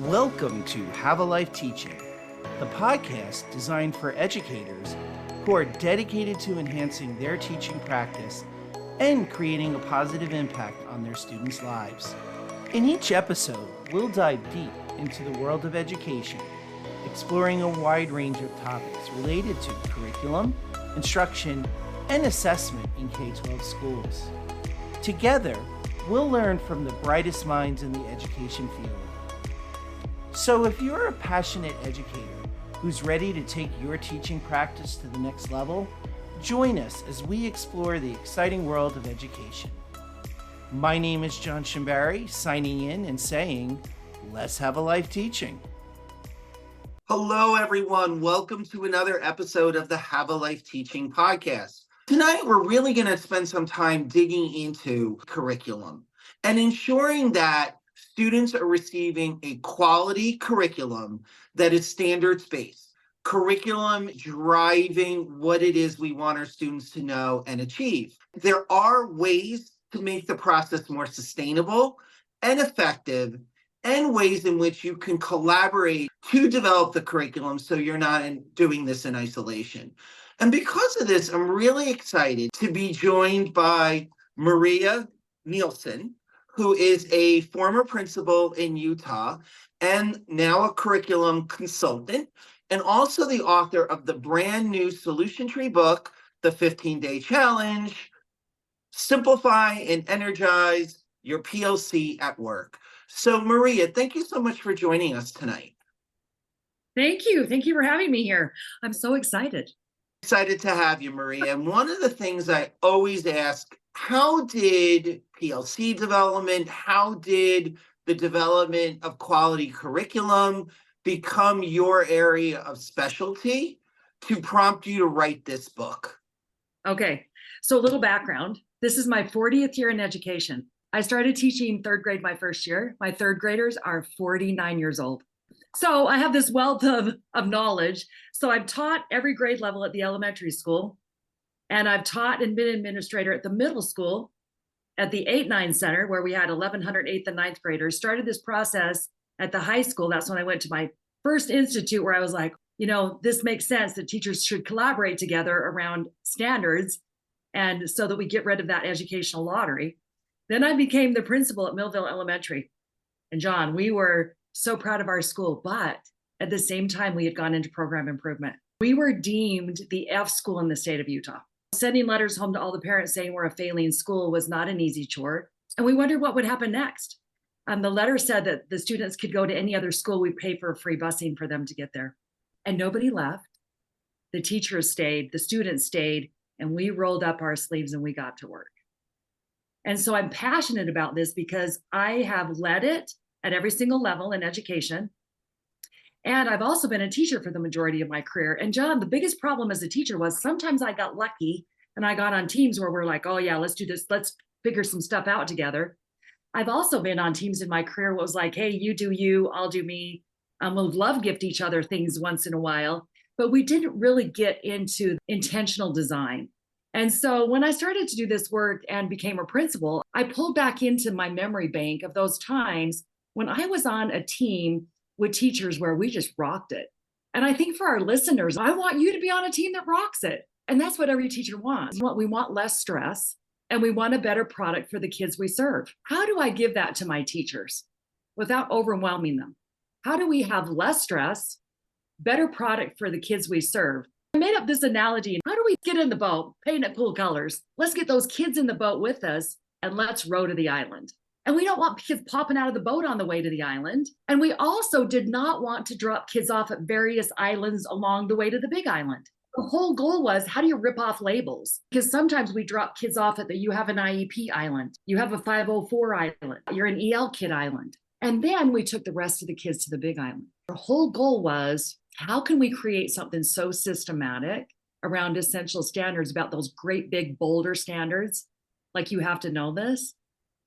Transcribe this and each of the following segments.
Welcome to Have a Life Teaching, the podcast designed for educators who are dedicated to enhancing their teaching practice and creating a positive impact on their students' lives. In each episode, we'll dive deep into the world of education, exploring a wide range of topics related to curriculum, instruction, and assessment in K-12 schools. Together, we'll learn from the brightest minds in the education field. So if you're a passionate educator who's ready to take your teaching practice to the next level, join us as we explore the exciting world of education. My name is John Shimbari, signing in and saying, let's have a life teaching. Hello, everyone. Welcome to another episode of the Have a Life Teaching podcast. Tonight, we're really going to spend some time digging into curriculum and ensuring that students are receiving a quality curriculum that is standards-based. Curriculum driving what it is we want our students to know and achieve. There are ways to make the process more sustainable and effective, and ways in which you can collaborate to develop the curriculum so you're not doing this in isolation. And because of this, I'm really excited to be joined by Maria Nielsen, who is a former principal in Utah and now a curriculum consultant, and also the author of the brand new solution tree book, The 15-Day Challenge, Simplify and Energize Your PLC at Work. So Maria, thank you so much for joining us tonight. Thank you. Thank you for having me here. I'm so excited. Excited to have you, Maria. And one of the things I always ask, how did PLC development, how did the development of quality curriculum become your area of specialty to prompt you to write this book? Okay, so a little background. This is my 40th year in education. I started teaching third grade my first year. My third graders are 49 years old. So I have this wealth of knowledge. So I've taught every grade level at the elementary school. And I've taught and been administrator at the middle school, at the 8-9 center, where we had 1,100 8th and 9th graders. Started this process at the high school. That's when I went to my first institute where I was like, this makes sense that teachers should collaborate together around standards, and so that we get rid of that educational lottery. Then I became the principal at Millville Elementary. And John, we were so proud of our school, but at the same time, we had gone into program improvement. We were deemed the F school in the state of Utah. Sending letters home to all the parents saying we're a failing school was not an easy chore. And we wondered what would happen next. The letter said that the students could go to any other school. We'd pay for free busing for them to get there. And nobody left. The teachers stayed, the students stayed, and we rolled up our sleeves and we got to work. And so I'm passionate about this because I have led it at every single level in education. And I've also been a teacher for the majority of my career. And John, the biggest problem as a teacher was sometimes I got lucky and I got on teams where we're like, oh yeah, let's do this. Let's figure some stuff out together. I've also been on teams in my career where it was like, hey, you do you, I'll do me. We'll love gift each other things once in a while, but we didn't really get into intentional design. And so when I started to do this work and became a principal, I pulled back into my memory bank of those times when I was on a team with teachers where we just rocked it. And I think for our listeners, I want you to be on a team that rocks it. And that's what every teacher wants. We want less stress and we want a better product for the kids we serve. How do I give that to my teachers without overwhelming them? How do we have less stress, better product for the kids we serve? I made up this analogy. How do we get in the boat, paint it cool colors? Let's get those kids in the boat with us and let's row to the island. And we don't want kids popping out of the boat on the way to the island. And we also did not want to drop kids off at various islands along the way to the big island. The whole goal was, how do you rip off labels? Because sometimes we drop kids off at you have an IEP island, you have a 504 island, you're an EL kid island. And then we took the rest of the kids to the big island. The whole goal was, how can we create something so systematic around essential standards, about those great big boulder standards, like you have to know this?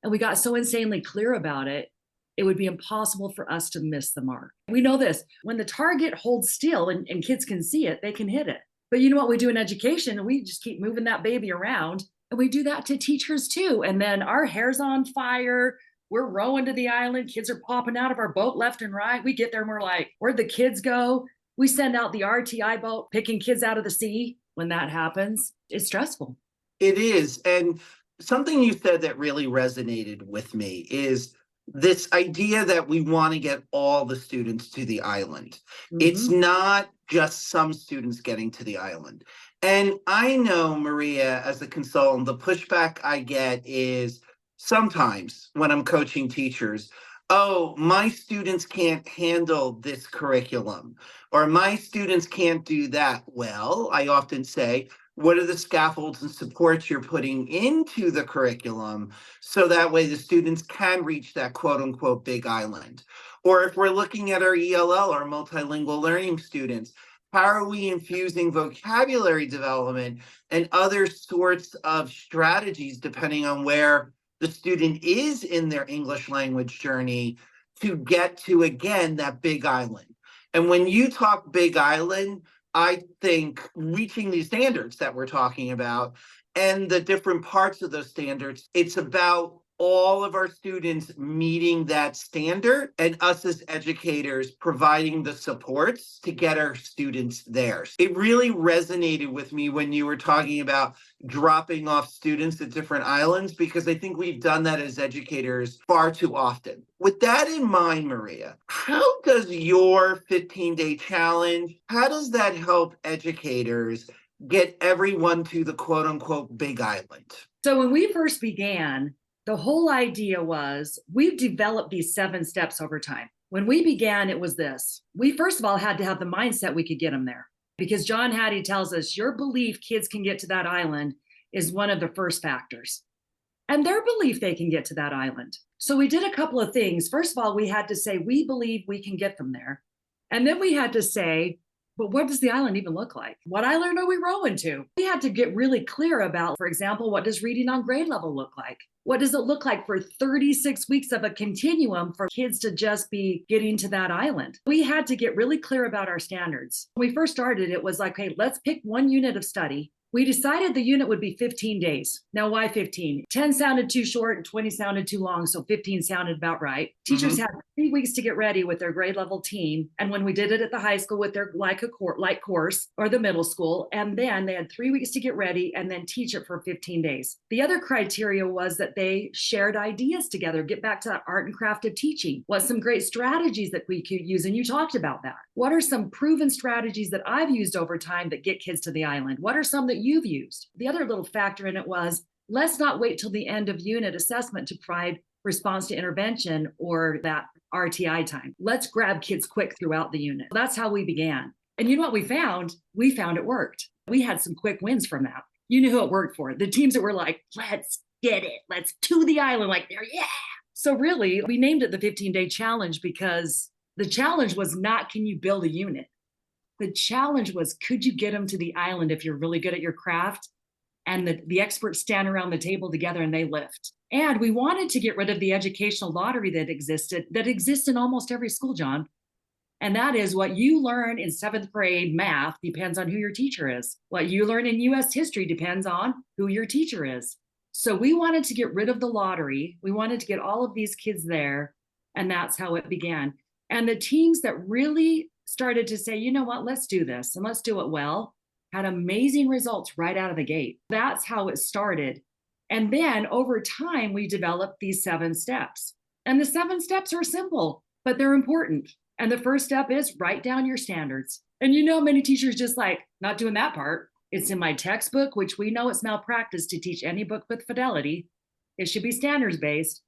And we got so insanely clear about it, it would be impossible for us to miss the mark. We know this, when the target holds still and kids can see it, they can hit it. But you know what we do in education? We just keep moving that baby around, and we do that to teachers too. And then our hair's on fire, We're rowing to the island. Kids are popping out of our boat left and right. We get there and we're like, where'd the kids go? We send out the RTI boat, picking kids out of the sea. When that happens, it's stressful. It is. And something you said that really resonated with me is this idea that we want to get all the students to the island. It's not just some students getting to the island. And I know, Maria, as a consultant, the pushback I get is sometimes when I'm coaching teachers, oh, my students can't handle this curriculum, or my students can't do that. Well, I often say, what are the scaffolds and supports you're putting into the curriculum so that way the students can reach that quote unquote big island? Or if we're looking at our ELL, our multilingual learning students, how are we infusing vocabulary development and other sorts of strategies depending on where the student is in their English language journey to get to, again, that big island? And when you talk big island, I think reaching these standards that we're talking about and the different parts of those standards, it's about all of our students meeting that standard and us as educators providing the supports to get our students there. It really resonated with me when you were talking about dropping off students at different islands, because I think we've done that as educators far too often. With that in mind, Maria, how does your 15-day challenge, how does that help educators get everyone to the quote unquote big island? So when we first began, the whole idea was we've developed these 7 steps over time. When we began, it was this. We first of all had to have the mindset we could get them there, because John Hattie tells us your belief kids can get to that island is one of the first factors, and their belief they can get to that island. So we did a couple of things. First of all, we had to say we believe we can get them there. And then we had to say, but what does the island even look like? What island are we rowing to? We had to get really clear about, for example, what does reading on grade level look like? What does it look like for 36 weeks of a continuum for kids to just be getting to that island? We had to get really clear about our standards. When we first started, it was like, okay, let's pick one unit of study. We decided the unit would be 15 days. Now, why 15? 10 sounded too short and 20 sounded too long, so 15 sounded about right. Teachers had 3 weeks to get ready with their grade level team. And when we did it at the high school with their like course, or the middle school, and then they had 3 weeks to get ready and then teach it for 15 days. The other criteria was that they shared ideas together, get back to that art and craft of teaching. What's some great strategies that we could use? And you talked about that. What are some proven strategies that I've used over time that get kids to the island? What are some that you've used? The other little factor in it was, let's not wait till the end of unit assessment to provide response to intervention or that RTI time. Let's grab kids quick throughout the unit. That's how we began. And you know what we found? We found it worked. We had some quick wins from that. You knew who it worked for. The teams that were like, let's get it. Let's to the island, like there, yeah. So really, we named it the 15-day challenge because the challenge was not, can you build a unit? The challenge was, could you get them to the island if you're really good at your craft? And the experts stand around the table together and they lift. And we wanted to get rid of the educational lottery that exists in almost every school, John. And that is, what you learn in 7th grade math depends on who your teacher is. What you learn in US history depends on who your teacher is. So we wanted to get rid of the lottery. We wanted to get all of these kids there. And that's how it began. And the teams that really started to say, you know what, let's do this and let's do it well, had amazing results right out of the gate. That's how it started. And then over time, we developed these 7 steps. And the 7 steps are simple, but they're important. And the first step is write down your standards. And you know, many teachers just like, not doing that part. It's in my textbook, which we know it's malpractice to teach any book with fidelity. It should be standards-based.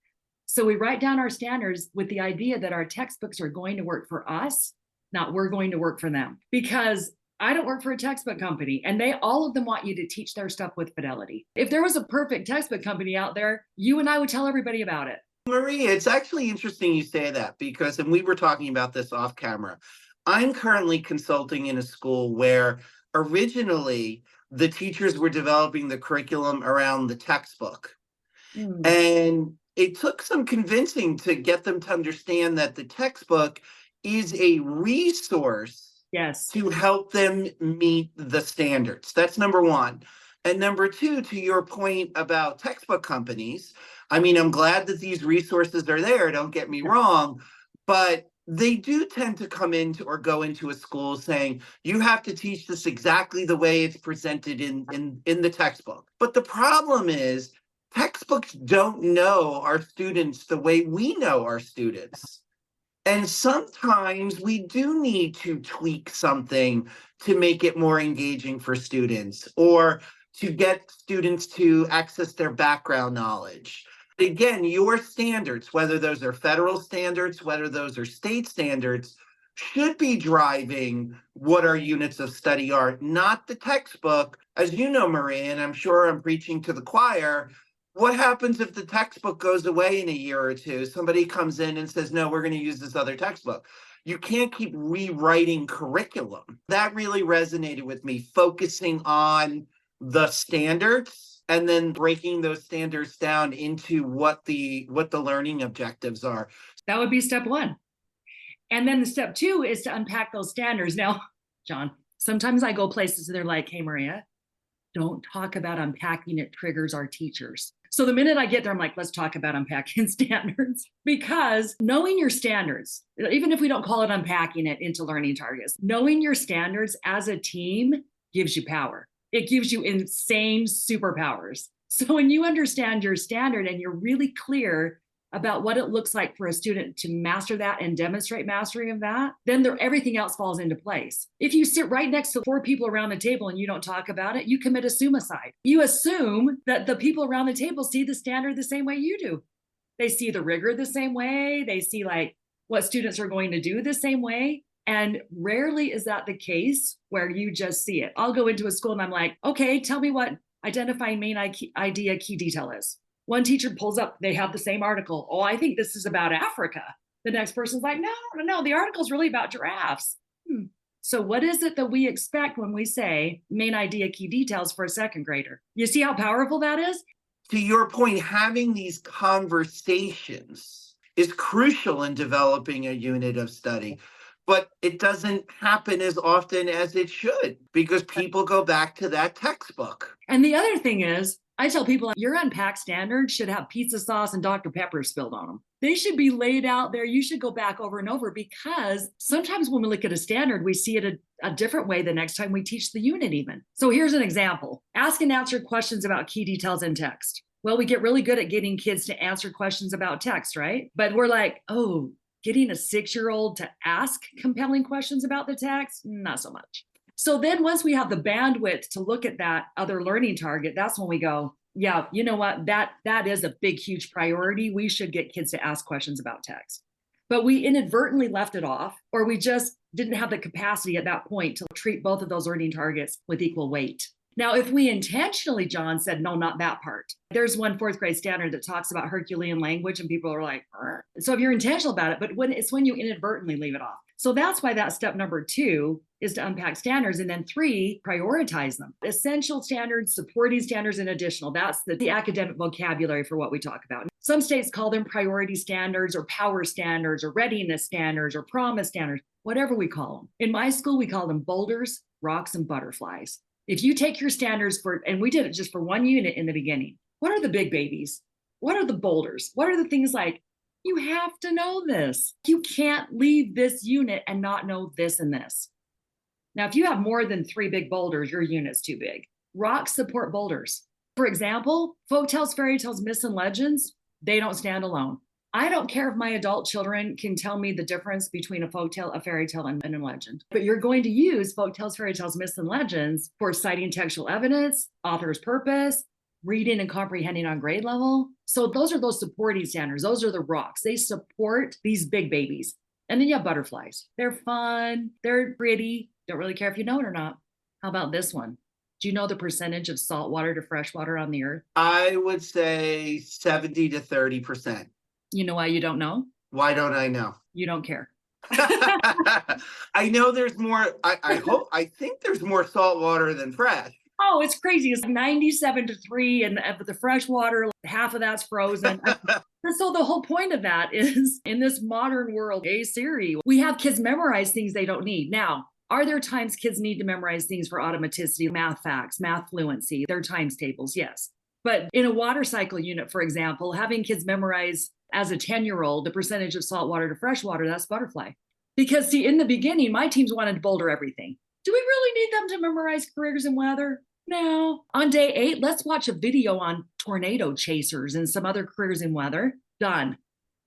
So we write down our standards with the idea that our textbooks are going to work for us, not we're going to work for them. Because I don't work for a textbook company, and all of them want you to teach their stuff with fidelity. If there was a perfect textbook company out there, you and I would tell everybody about it. Maria, it's actually interesting you say that, because, and we were talking about this off camera, I'm currently consulting in a school where originally the teachers were developing the curriculum around the textbook. And it took some convincing to get them to understand that the textbook is a resource to help them meet the standards. That's number one. And number two, to your point about textbook companies, I mean, I'm glad that these resources are there, don't get me wrong, but they do tend to come into or go into a school saying, you have to teach this exactly the way it's presented in the textbook. But the problem is textbooks don't know our students the way we know our students. And sometimes we do need to tweak something to make it more engaging for students or to get students to access their background knowledge. Again, your standards, whether those are federal standards, whether those are state standards, should be driving what our units of study are, not the textbook. As you know, Maria, and I'm sure I'm preaching to the choir, what happens if the textbook goes away in a year or two? Somebody comes in and says, no, we're going to use this other textbook. You can't keep rewriting curriculum. That really resonated with me, focusing on the standards and then breaking those standards down into what the learning objectives are. That would be step one. And then the step two is to unpack those standards. Now, John, sometimes I go places and they're like, hey, Maria, don't talk about unpacking, it triggers our teachers. So the minute I get there, I'm like, let's talk about unpacking standards, because knowing your standards, even if we don't call it unpacking it into learning targets, knowing your standards as a team gives you power. It gives you insane superpowers. So when you understand your standard and you're really clear about what it looks like for a student to master that and demonstrate mastery of that, then everything else falls into place. If you sit right next to 4 people around the table and you don't talk about it, you commit a suicide. You assume that the people around the table see the standard the same way you do. They see the rigor the same way. They see like what students are going to do the same way. And rarely is that the case where you just see it. I'll go into a school and I'm like, okay, tell me what identifying main idea key detail is. One teacher pulls up, they have the same article. Oh, I think this is about Africa. The next person's like, no, the article's really about giraffes. So what is it that we expect when we say main idea key details for a second grader? You see how powerful that is? To your point, having these conversations is crucial in developing a unit of study, but it doesn't happen as often as it should because people go back to that textbook. And the other thing is, I tell people your unpacked standards should have pizza sauce and Dr. Pepper spilled on them. They should be laid out there. You should go back over and over, because sometimes when we look at a standard, we see it a different way the next time we teach the unit even. So here's an example. Ask and answer questions about key details in text. Well, we get really good at getting kids to answer questions about text, right? But we're like, oh, getting a 6-year-old to ask compelling questions about the text, not so much. So then once we have the bandwidth to look at that other learning target, that's when we go, yeah, you know what, that is a big, huge priority. We should get kids to ask questions about text. But we inadvertently left it off, or we just didn't have the capacity at that point to treat both of those learning targets with equal weight. Now, if we intentionally, John, said, no, not that part. There's one 4th grade standard that talks about Herculean language and people are like, "Arr." So if you're intentional about it, but when you inadvertently leave it off. So that's why that step number 2 is to unpack standards. And then 3, prioritize them. Essential standards, supporting standards, and additional. That's the academic vocabulary for what we talk about. Some states call them priority standards or power standards or readiness standards or promise standards, whatever we call them. In my school, we call them boulders, rocks, and butterflies. If you take your standards and we did it just for one unit in the beginning, what are the big babies? What are the boulders? What are the things like, you have to know this. You can't leave this unit and not know this and this. Now, if you have more than 3 big boulders, your unit's too big. Rocks support boulders. For example, folktales, fairy tales, myths, and legends, they don't stand alone. I don't care if my adult children can tell me the difference between a folktale, a fairy tale, and a legend. But you're going to use folktales, fairy tales, myths, and legends for citing textual evidence, author's purpose, reading and comprehending on grade level. So those are those supporting standards. Those are the rocks. They support these big babies. And then you have butterflies. They're fun. They're pretty. Don't really care if you know it or not. How about this one? Do you know the percentage of salt water to fresh water on the earth? I would say 70 to 30%. You know why you don't know? Why don't I know? You don't care. I know there's more. I think there's more salt water than fresh. Oh, it's crazy. It's 97 to 3, and the fresh water, half of that's frozen. And so the whole point of that is, in this modern world, Siri, we have kids memorize things they don't need. Now, are there times kids need to memorize things for automaticity, math facts, math fluency? There are times tables, yes. But in a water cycle unit, for example, having kids memorize as a 10-year-old the percentage of salt water to fresh water, that's butterfly. Because see, in the beginning, my teams wanted to boulder everything. Do we really need them to memorize careers and weather? No. On day 8, let's watch a video on tornado chasers and some other careers in weather. Done.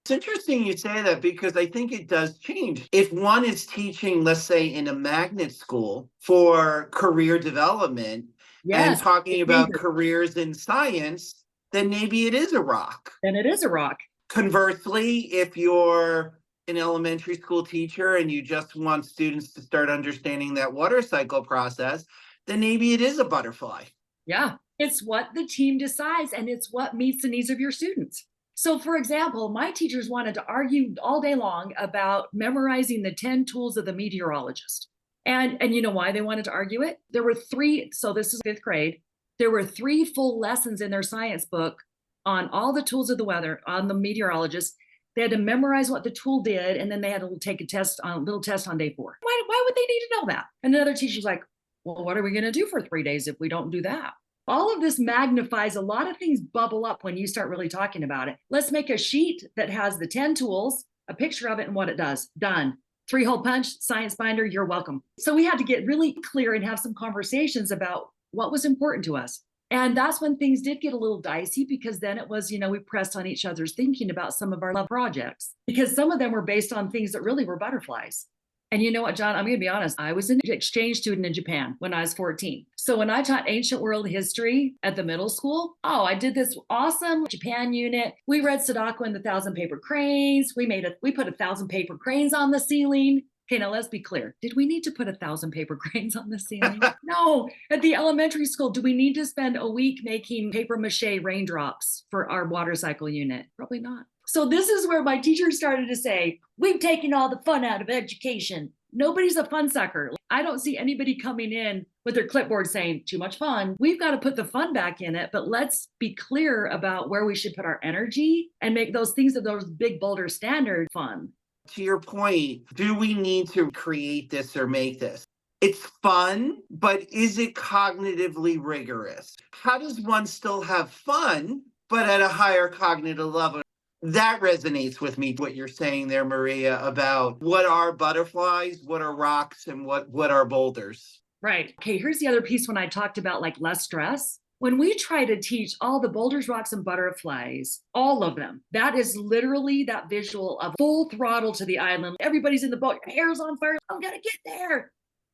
It's interesting you say that because I think it does change. If one is teaching, let's say, in a magnet school for career development and talking about careers in science, then maybe it is a rock. Then it is a rock. Conversely, if you're an elementary school teacher and you just want students to start understanding that water cycle process, then maybe it is a butterfly. Yeah, it's what the team decides, and it's what meets the needs of your students. So, for example, my teachers wanted to argue all day long about memorizing the 10 tools of the meteorologist. And you know why they wanted to argue it? There were 3, so this is 5th grade, there were 3 full lessons in their science book on all the tools of the weather, on the meteorologist. They had to memorize what the tool did, and then they had to take a little test on day 4. Why would they need to know that? And another teacher's like, well, what are we going to do for 3 days if we don't do that? All of this magnifies a lot of things bubble up when you start really talking about it. Let's make a sheet that has the 10 tools, a picture of it and what it does. Done. 3-hole punch, science binder, you're welcome. So we had to get really clear and have some conversations about what was important to us. And that's when things did get a little dicey, because then it was, we pressed on each other's thinking about some of our love projects, because some of them were based on things that really were butterflies. And you know what, John, I'm going to be honest. I was an exchange student in Japan when I was 14. So when I taught ancient world history at the middle school, I did this awesome Japan unit. We read Sadako and the 1,000 Paper Cranes. We put 1,000 paper cranes on the ceiling. Okay, now let's be clear. Did we need to put 1,000 paper cranes on the ceiling? No. At the elementary school, do we need to spend a week making paper mache raindrops for our water cycle unit? Probably not. So this is where my teachers started to say, we've taken all the fun out of education. Nobody's a fun sucker. I don't see anybody coming in with their clipboard saying, too much fun. We've got to put the fun back in it, but let's be clear about where we should put our energy and make those things of those big boulder standard fun. To your point, do we need to create this or make this? It's fun, but is it cognitively rigorous? How does one still have fun, but at a higher cognitive level? That resonates with me, what you're saying there, Maria, about what are butterflies, what are rocks, and what are boulders. Right. Okay, here's the other piece when I talked about less stress. When we try to teach all the boulders, rocks, and butterflies, all of them, that is literally that visual of full throttle to the island. Everybody's in the boat, hair's on fire. I'm going to get there.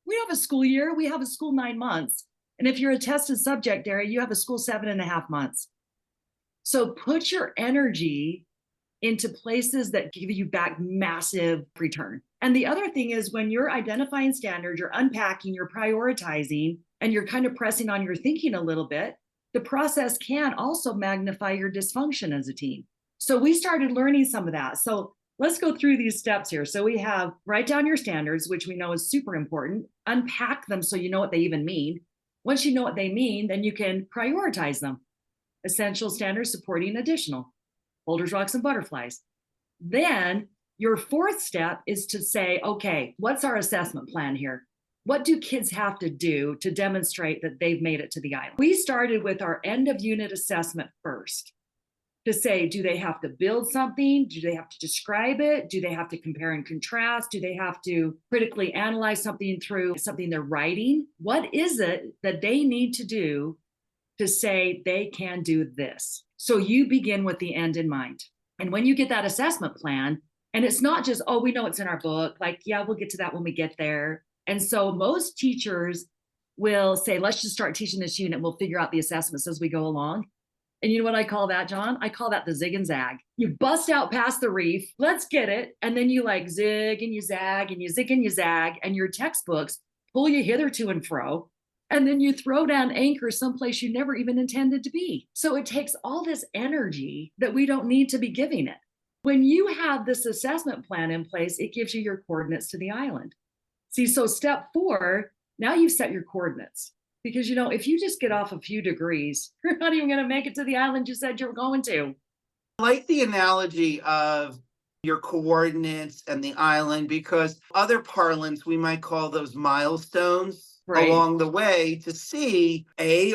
We don't have a school year. We have a school 9 months. And if you're a tested subject area, you have a school 7.5 months. So put your energy into places that give you back massive return. And the other thing is, when you're identifying standards, you're unpacking, you're prioritizing, and you're kind of pressing on your thinking a little bit, the process can also magnify your dysfunction as a team. So we started learning some of that. So let's go through these steps here. So we have write down your standards, which we know is super important, unpack them so you know what they even mean. Once you know what they mean, then you can prioritize them. Essential standards supporting additional. Boulders, rocks, and butterflies. Then your 4th step is to say, okay, what's our assessment plan here? What do kids have to do to demonstrate that they've made it to the island? We started with our end of unit assessment first to say, do they have to build something? Do they have to describe it? Do they have to compare and contrast? Do they have to critically analyze something through something they're writing? What is it that they need to do to say they can do this? So you begin with the end in mind. And when you get that assessment plan, and it's not just, we know it's in our book, yeah, we'll get to that when we get there. And so most teachers will say, let's just start teaching this unit. We'll figure out the assessments as we go along. And you know what I call that, John? I call that the zig and zag. You bust out past the reef, let's get it. And then you zig and you zag and you zig and you zag, and your textbooks pull you hither to and fro. And then you throw down anchor someplace you never even intended to be. So it takes all this energy that we don't need to be giving it. When you have this assessment plan in place, it gives you your coordinates to the island. See, so step 4, now you've set your coordinates. Because, if you just get off a few degrees, you're not even going to make it to the island you said you were going to. I like the analogy of your coordinates and the island, because other parlance, we might call those milestones. Right. along the way to see,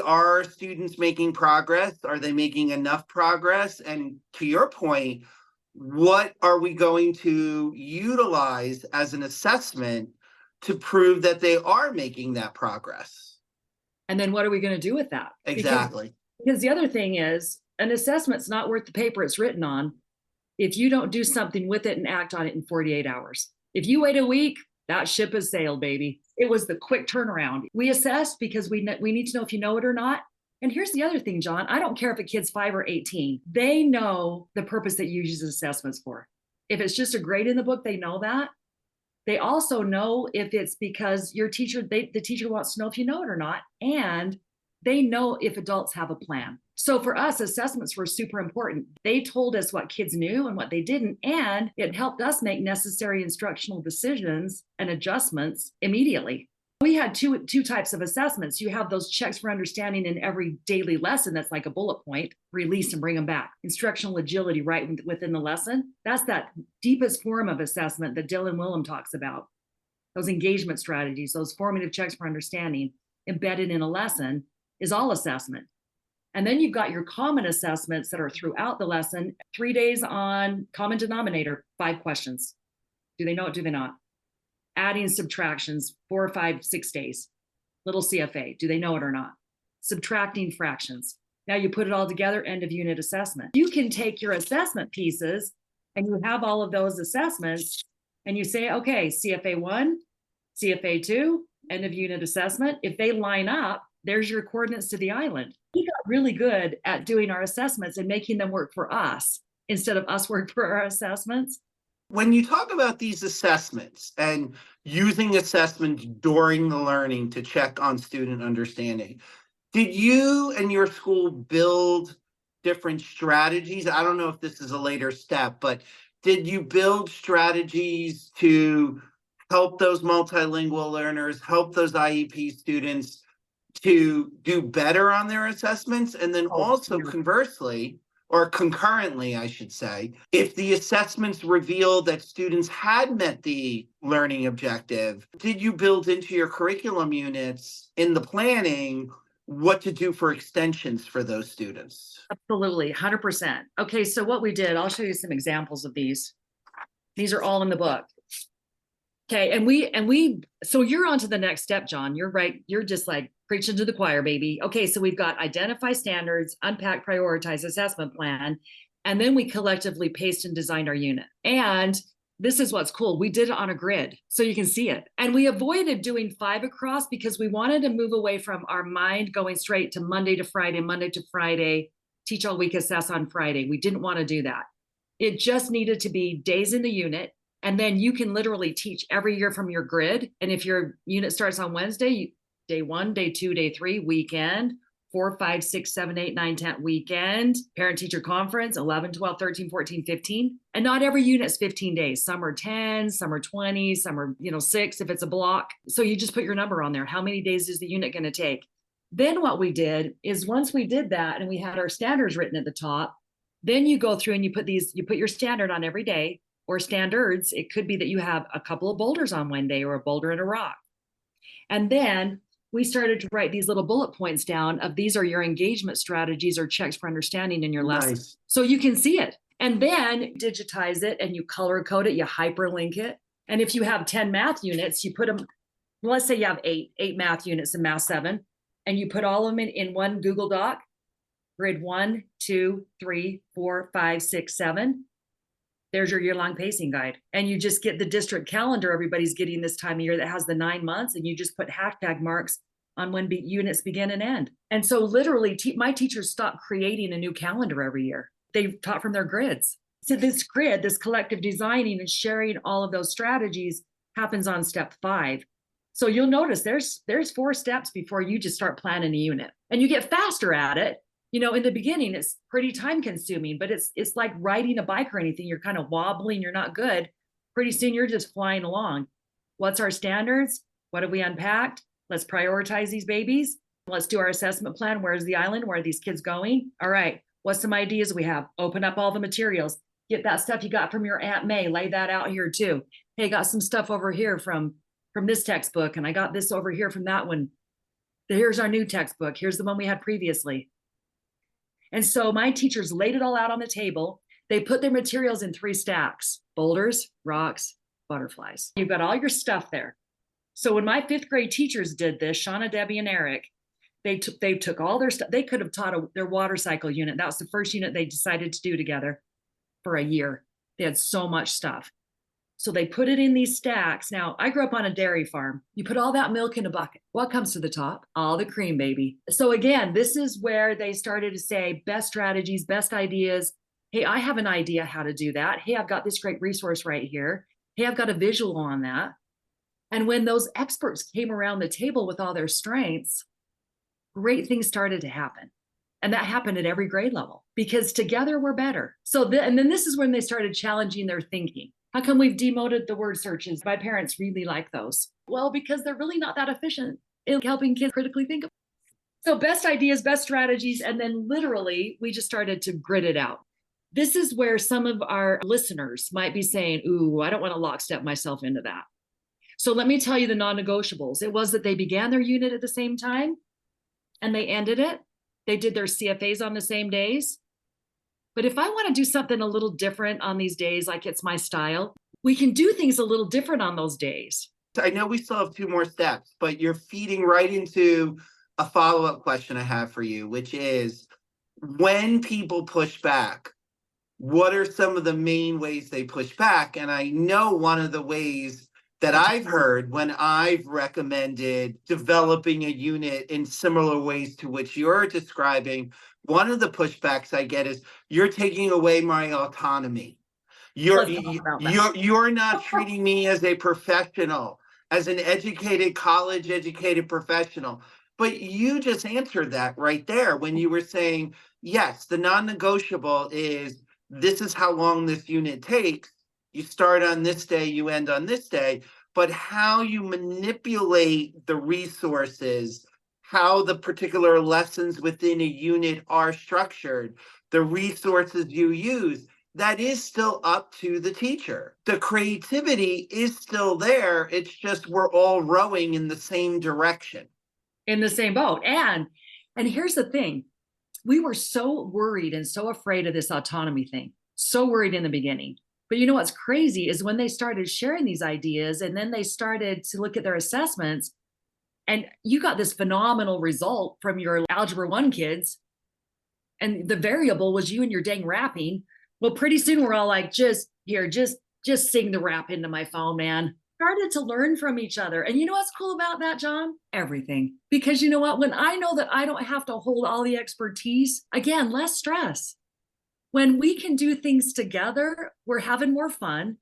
are students making progress? Are they making enough progress? And to your point, what are we going to utilize as an assessment to prove that they are making that progress? And then what are we going to do with that? Exactly. Because the other thing is, an assessment's not worth the paper it's written on if you don't do something with it and act on it in 48 hours. If you wait a week, that ship has sailed, baby. It was the quick turnaround. We assess because we need to know if you know it or not. And here's the other thing, John. I don't care if a kid's 5 or 18. They know the purpose that you use assessments for. If it's just a grade in the book, they know that. They also know if it's because your teacher, the teacher wants to know if you know it or not. And they know if adults have a plan. So for us, assessments were super important. They told us what kids knew and what they didn't, and it helped us make necessary instructional decisions and adjustments immediately. We had two types of assessments. You have those checks for understanding in every daily lesson. That's like a bullet point, release and bring them back. Instructional agility right within the lesson. That's that deepest form of assessment that Dylan Willem talks about. Those engagement strategies, those formative checks for understanding embedded in a lesson is all assessment. And then you've got your common assessments that are throughout the lesson. 3 days on common denominator, 5 questions. Do they know it? Do they not? Adding subtractions, 4, 5, 6 days. Little CFA, do they know it or not? Subtracting fractions. Now you put it all together, end of unit assessment. You can take your assessment pieces and you have all of those assessments and you say, okay, CFA 1, CFA 2, end of unit assessment. If they line up, there's your coordinates to the island. We got really good at doing our assessments and making them work for us instead of us work for our assessments. When you talk about these assessments and using assessments during the learning to check on student understanding, did you and your school build different strategies? I don't know if this is a later step, but did you build strategies to help those multilingual learners, help those IEP students to do better on their assessments? And then also conversely, or concurrently, I should say, if the assessments reveal that students had met the learning objective, did you build into your curriculum units in the planning what to do for extensions for those students? Absolutely, 100%. Okay, so what we did, I'll show you some examples of these. These are all in the book. Okay, and we, so you're on to the next step, John. You're right. You're just like preaching to the choir, baby. Okay, so we've got identify standards, unpack, prioritize, assessment plan, and then we collectively paced and designed our unit. And this is what's cool. We did it on a grid so you can see it. And we avoided doing 5 across because we wanted to move away from our mind going straight to Monday to Friday, teach all week, assess on Friday. We didn't want to do that. It just needed to be days in the unit. And then you can literally teach every year from your grid. And if your unit starts on Wednesday, day 1, day 2, day 3, weekend, 4, 5, 6, 7, 8, 9, 10, weekend, parent teacher conference, 11, 12, 13, 14, 15. And not every unit's 15 days. Some are 10, some are 20, some are, 6 if it's a block. So you just put your number on there. How many days is the unit going to take? Then what we did is once we did that and we had our standards written at the top, then you go through and you put your standard on every day. Or standards, it could be that you have a couple of boulders on one day or a boulder and a rock. And then we started to write these little bullet points down of these are your engagement strategies or checks for understanding in your lesson. Nice. So you can see it. And then digitize it and you color code it, you hyperlink it. And if you have 10 math units, you put them, let's say you have eight math units in Math 7, and you put all of them in one Google Doc, grid 1, 2, 3, 4, 5, 6, 7. There's your year-long pacing guide. And you just get the district calendar everybody's getting this time of year that has the 9 months, and you just put hashtag marks on when units begin and end. And so literally my teachers stopped creating a new calendar every year. They taught from their grids. So this grid, this collective designing and sharing all of those strategies happens on step 5. So you'll notice there's 4 steps before you just start planning a unit, and you get faster at it. In the beginning, it's pretty time consuming, but it's like riding a bike or anything. You're kind of wobbling, you're not good. Pretty soon you're just flying along. What's our standards? What have we unpacked? Let's prioritize these babies. Let's do our assessment plan. Where's the island? Where are these kids going? All right. What's some ideas we have? Open up all the materials. Get that stuff you got from your Aunt May. Lay that out here too. Hey, got some stuff over here from from this textbook, and I got this over here from that one. Here's our new textbook. Here's the one we had previously. And so my teachers laid it all out on the table. They put their materials in 3 stacks: boulders, rocks, butterflies. You've got all your stuff there. So when my 5th grade teachers did this, Shauna, Debbie, and Eric, they took all their stuff. They could have taught their water cycle unit. That was the first unit they decided to do together for a year. They had so much stuff. So they put it in these stacks. Now, I grew up on a dairy farm. You put all that milk in a bucket. What comes to the top? All the cream, baby. So again, this is where they started to say best strategies, best ideas. Hey, I have an idea how to do that. Hey, I've got this great resource right here. Hey, I've got a visual on that. And when those experts came around the table with all their strengths, great things started to happen. And that happened at every grade level, because together we're better. And then this is when they started challenging their thinking. How come we've demoted the word searches? My parents really like those. Well, because they're really not that efficient in helping kids critically think. So best ideas, best strategies, and then literally we just started to grit it out. This is where some of our listeners might be saying, ooh, I don't want to lockstep myself into that. So let me tell you the non-negotiables. It was that they began their unit at the same time and they ended it. They did their CFAs on the same days. But if I want to do something a little different on these days, like it's my style, we can do things a little different on those days. I know we still have 2 more steps, but you're feeding right into a follow-up question I have for you, which is, when people push back, what are some of the main ways they push back? And I know one of the ways that I've heard when I've recommended developing a unit in similar ways to which you're describing, one of the pushbacks I get is, you're taking away my autonomy. You're not treating me as a professional, as an educated, college educated professional. But you just answered that right there when you were saying, yes, the non-negotiable is, this is how long this unit takes. You start on this day, you end on this day. But how you manipulate the resources, how the particular lessons within a unit are structured, the resources you use, that is still up to the teacher. The creativity is still there. It's just we're all rowing in the same direction. In the same boat. And here's the thing. We were so worried and so afraid of this autonomy thing. So worried in the beginning. But you know what's crazy is when they started sharing these ideas and then they started to look at their assessments, and you got this phenomenal result from your Algebra 1 kids, and the variable was you and your dang rapping. Well, pretty soon we're all like, just sing the rap into my phone, man. Started to learn from each other. And you know what's cool about that, John? Everything. Because you know what? When I know that I don't have to hold all the expertise, again, less stress. When we can do things together, we're having more fun.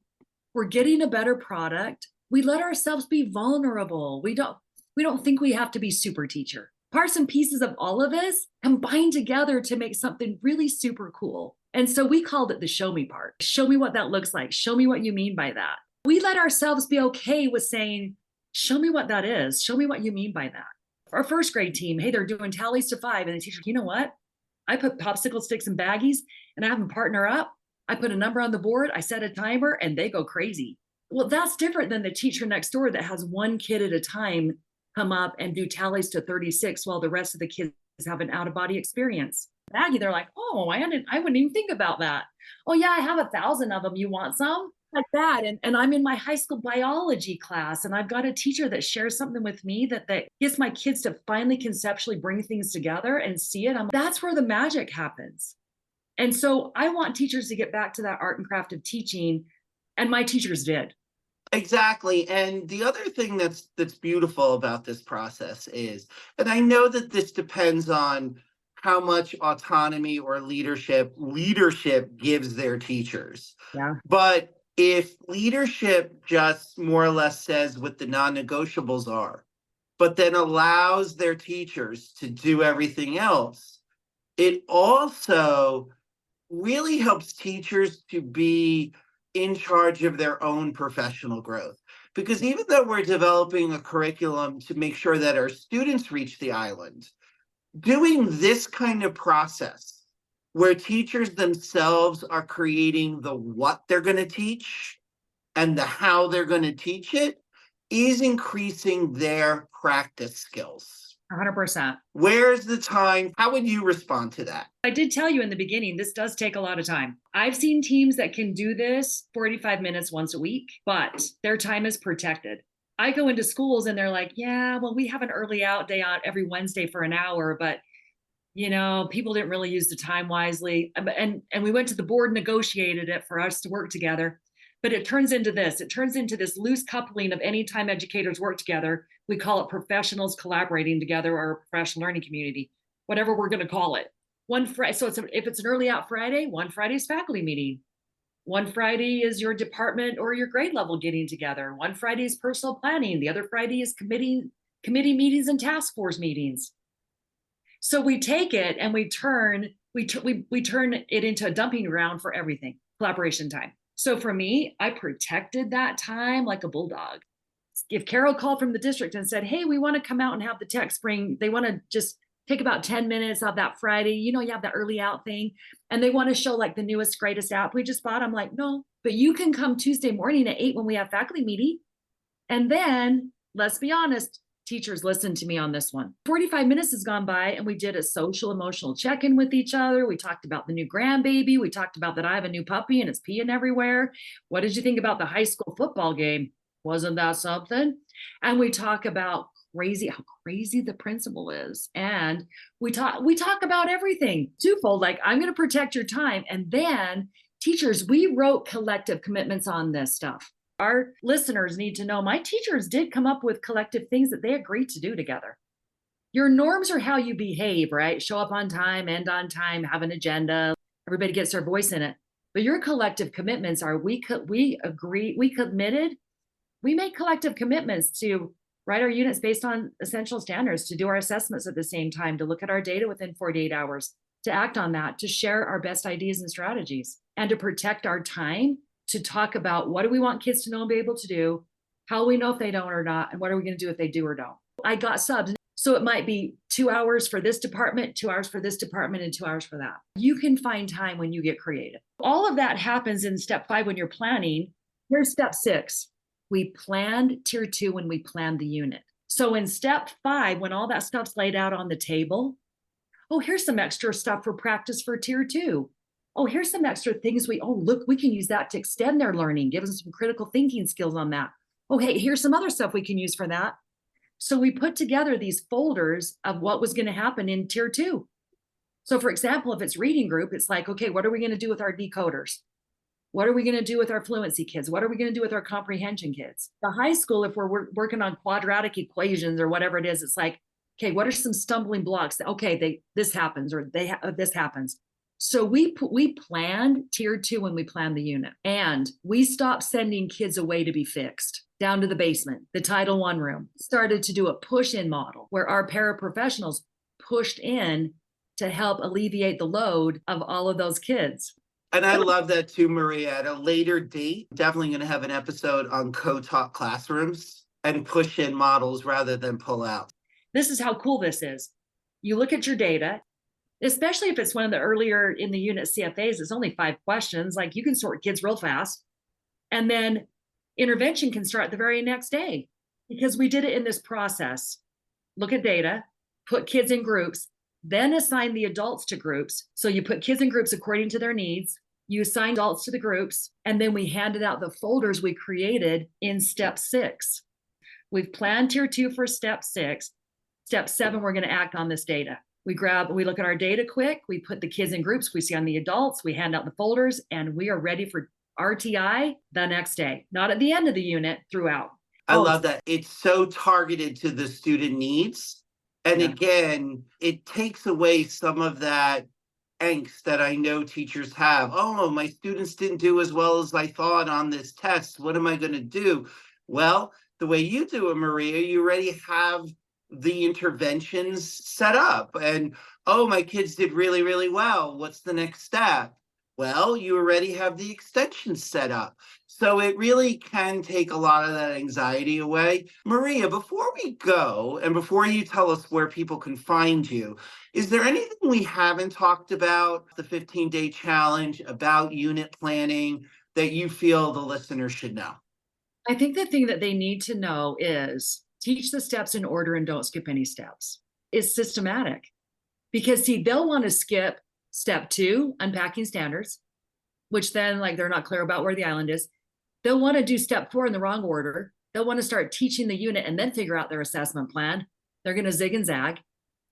We're getting a better product. We let ourselves be vulnerable. We don't think we have to be super teacher. Parts and pieces of all of us combine together to make something really super cool. And so we called it the show me part. Show me what that looks like. Show me what you mean by that. We let ourselves be okay with saying, show me what that is. Show me what you mean by that. Our first grade team, hey, they're doing tallies to 5. And the teacher, you know what? I put popsicle sticks in baggies and I have them partner up. I put a number on the board. I set a timer and they go crazy. Well, that's different than the teacher next door that has one kid at a time come up and do tallies to 36 while the rest of the kids have an out-of-body experience. Baggie, they're like, oh, I wouldn't even think about that. Oh yeah, I have 1,000 of them. You want some? Like that. And I'm in my high school biology class and I've got a teacher that shares something with me that gets my kids to finally conceptually bring things together and see it. That's where the magic happens. And so I want teachers to get back to that art and craft of teaching, and my teachers did. Exactly. And the other thing that's beautiful about this process is, and I know that this depends on how much autonomy or leadership gives their teachers. Yeah. But if leadership just more or less says what the non-negotiables are, but then allows their teachers to do everything else, it also really helps teachers to be in charge of their own professional growth. Because even though we're developing a curriculum to make sure that our students reach the island, doing this kind of process where teachers themselves are creating the what they're going to teach and the how they're going to teach it is increasing their practice skills. 100%. Where's the time? How would you respond to that? I did tell you in the beginning, this does take a lot of time. I've seen teams that can do this 45 minutes once a week, but their time is protected. I go into schools and they're like, yeah, well, we have an early out day out every Wednesday for an hour, but people didn't really use the time wisely. And we went to the board, negotiated it for us to work together. But it turns into this. It turns into this loose coupling of anytime educators work together. We call it professionals collaborating together or professional learning community, whatever we're going to call it. So if it's an early out Friday, one Friday's faculty meeting. One Friday is your department or your grade level getting together. One Friday is personal planning. The other Friday is committee meetings and task force meetings. So we take it and we turn it into a dumping ground for everything, collaboration time. So for me, I protected that time like a bulldog. If Carol called from the district and said, hey, we want to come out and have the tech spring, they want to just take about 10 minutes of that Friday, you have that early out thing, and they want to show like the newest, greatest app we just bought. I'm like, no, but you can come Tuesday morning at 8 when we have faculty meeting. And then let's be honest, teachers listen to me on this one. 45 minutes has gone by and we did a social emotional check-in with each other. We talked about the new grandbaby. We talked about that I have a new puppy and it's peeing everywhere. What did you think about the high school football game? Wasn't that something? And we talk about how crazy the principal is. And we talk about everything twofold, like I'm going to protect your time. And then teachers, we wrote collective commitments on this stuff. Our listeners need to know my teachers did come up with collective things that they agreed to do together. Your norms are how you behave, right? Show up on time, end on time, have an agenda. Everybody gets their voice in it. But your collective commitments are we made collective commitments to write our units based on essential standards, to do our assessments at the same time, to look at our data within 48 hours, to act on that, to share our best ideas and strategies, and to protect our time to talk about what do we want kids to know and be able to do, how we know if they don't or not, and what are we going to do if they do or don't. I got subs. So it might be 2 hours for this department, 2 hours for this department, and 2 hours for that. You can find time when you get creative. All of that happens in step 5 when you're planning. Here's step 6. We planned tier 2 when we planned the unit. So in step 5, when all that stuff's laid out on the table, oh, here's some extra stuff for practice for tier 2. Oh, here's some extra things we can use that to extend their learning, give them some critical thinking skills on that. Oh, hey, here's some other stuff we can use for that. So we put together these folders of what was going to happen in tier 2. So for example, if it's reading group, it's like, okay, what are we going to do with our decoders? What are we going to do with our fluency kids? What are we going to do with our comprehension kids? The high school, if we're working on quadratic equations or whatever it is, it's like, okay, what are some stumbling blocks? Okay, this happens or this happens. So we planned tier 2 when we planned the unit, and we stopped sending kids away to be fixed down to the basement, the Title I room. Started to do a push-in model where our paraprofessionals pushed in to help alleviate the load of all of those kids. And I love that too, Maria. At a later date, definitely going to have an episode on co-taught classrooms and push-in models rather than pull out. This is how cool this is. You look at your data, especially if it's one of the earlier in the unit CFAs, it's only 5 questions. Like you can sort kids real fast. And then intervention can start the very next day because we did it in this process. Look at data, put kids in groups, then assign the adults to groups. So you put kids in groups according to their needs. You assign adults to the groups, and then we handed out the folders we created in step 6. We've planned tier 2 for step 6. Step 7, we're going to act on this data. We look at our data quick, we put the kids in groups, we see on the adults, we hand out the folders, and we are ready for RTI the next day, not at the end of the unit, throughout. I love that. It's so targeted to the student needs. And again, it takes away some of that angst that I know teachers have. Oh, my students didn't do as well as I thought on this test. What am I going to do? Well, the way you do it, Maria, you already have the interventions set up. And, oh, my kids did really, really well. What's the next step? Well, you already have the extensions set up. So it really can take a lot of that anxiety away. Maria, before we go, and before you tell us where people can find you, is there anything we haven't talked about, the 15-day challenge, about unit planning, that you feel the listeners should know? I think the thing that they need to know is teach the steps in order and don't skip any steps. It's systematic. Because see, they'll want to skip step 2, unpacking standards, which then like they're not clear about where the island is. They'll want to do step 4 in the wrong order. They'll want to start teaching the unit and then figure out their assessment plan. They're going to zig and zag.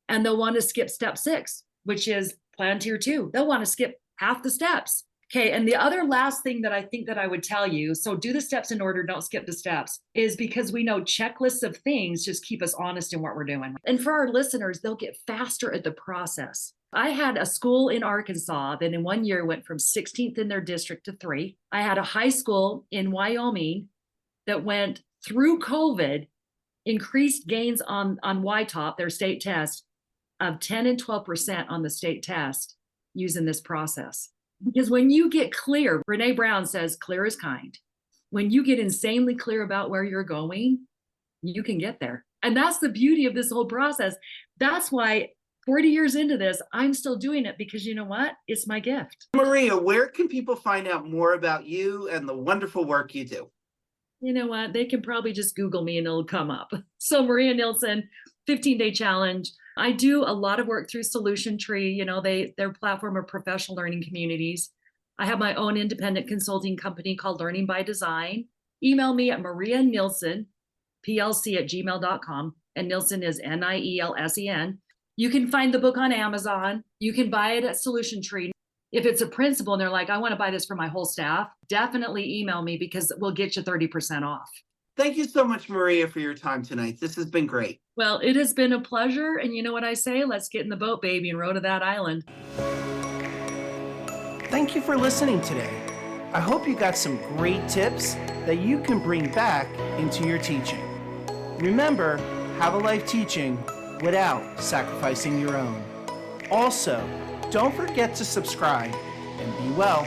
And they'll want to skip step 6, which is plan tier 2. They'll want to skip half the steps. Okay, and the other last thing that I think that I would tell you, so do the steps in order, don't skip the steps, is because we know checklists of things just keep us honest in what we're doing. And for our listeners, they'll get faster at the process. I had a school in Arkansas that in 1 year went from 16th in their district to 3. I had a high school in Wyoming that went through COVID, increased gains on YTOP, their state test, of 10 and 12% on the state test using this process. Because when you get clear, Brene Brown says, clear is kind. When you get insanely clear about where you're going, you can get there. And that's the beauty of this whole process. That's why 40 years into this, I'm still doing it because you know what? It's my gift. Maria, where can people find out more about you and the wonderful work you do? You know what? They can probably just Google me and it'll come up. So Maria Nielsen, 15-day challenge. I do a lot of work through Solution Tree. You know, their platform of professional learning communities. I have my own independent consulting company called Learning by Design. Email me at Maria Nielsen, plc@gmail.com. And Nielsen is Nielsen. You can find the book on Amazon. You can buy it at Solution Tree. If it's a principal and they're like, I want to buy this for my whole staff, definitely email me because we'll get you 30% off. Thank you so much, Maria, for your time tonight. This has been great. Well, it has been a pleasure. And you know what I say? Let's get in the boat, baby, and row to that island. Thank you for listening today. I hope you got some great tips that you can bring back into your teaching. Remember, have a life teaching without sacrificing your own. Also, don't forget to subscribe and be well.